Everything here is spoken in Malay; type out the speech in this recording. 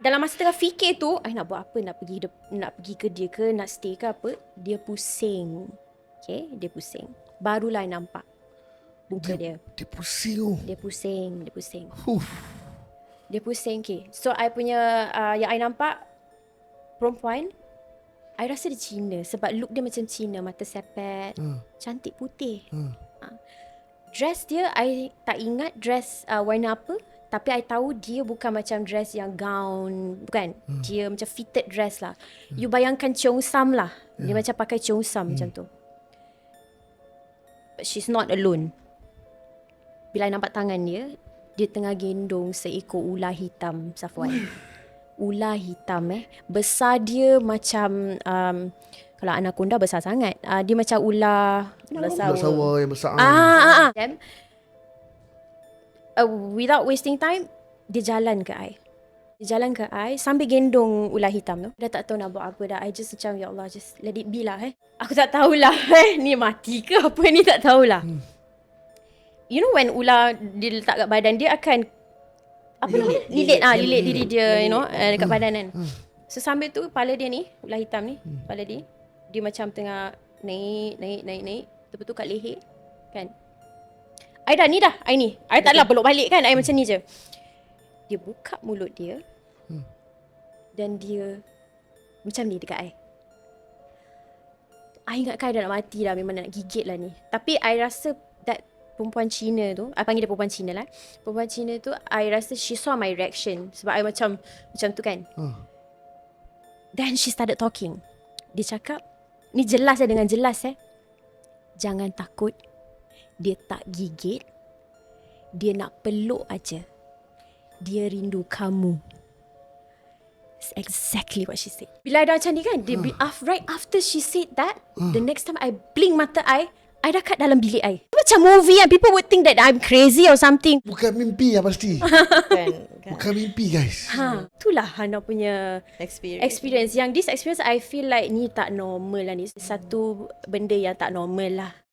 dalam masa tengah fikir tu, I nak buat apa, nak pergi ke dia ke, nak stay ke apa, dia pusing. Okay, dia pusing. Barulah I nampak muka dia. Dia pusing. Dia pusing. Huh. Dia pusing. Okay, so I punya yang I nampak perempuan, I rasa dia Cina sebab look dia macam Cina, mata sepet, cantik putih. Dress dia, I tak ingat dress warna apa, tapi I tahu dia bukan macam dress yang gown, bukan. Dia macam fitted dress lah. You bayangkan Cheongsam lah. Dia macam pakai Cheongsam macam tu. But she's not alone. Bila I nampak tangan dia, dia tengah gendong seekor ular hitam, Safwan. Ular hitam besar dia macam kalau anaconda besar sangat. Dia macam ular sawah yang besar. Without wasting time, dia jalan ke I. Sambil gendong ular hitam tu. Dah tak tahu nak buat apa dah. I just macam, ya Allah, just let it be lah. Aku tak tahulah ni mati ke apa ni, tak tahulah. You know when ular dia letak kat badan, dia akan lilit diri dia, you know, dekat badan kan. So sambil tu kepala dia ni, ular hitam ni, kepala dia macam tengah naik. Betul-betul kat leher kan. I taklah peluk balik kan. I macam ni je. Dia buka mulut dia dan dia macam ni dekat I. I ingatkan I dah nak mati dah, memang nak gigit lah ni. Tapi I rasa that perempuan Cina tu, I panggil dia perempuan Cina lah. Perempuan Cina tu, I rasa she saw my reaction. Sebab I macam tu kan. Then she started talking. Dia cakap, ni jelas dengan jelas jangan takut. Dia tak gigit. Dia nak peluk aja. Dia rindu kamu. It's exactly what she said. Bila I dah macam ni kan, right after she said that, the next time I blink mata I dah kat dalam bilik I. Macam movie kan, people would think that I'm crazy or something. Bukan mimpi lah pasti. Bukan mimpi guys. Itulah Hana punya experience. Yang this experience I feel like ni tak normal lah ni. Satu benda yang tak normal lah.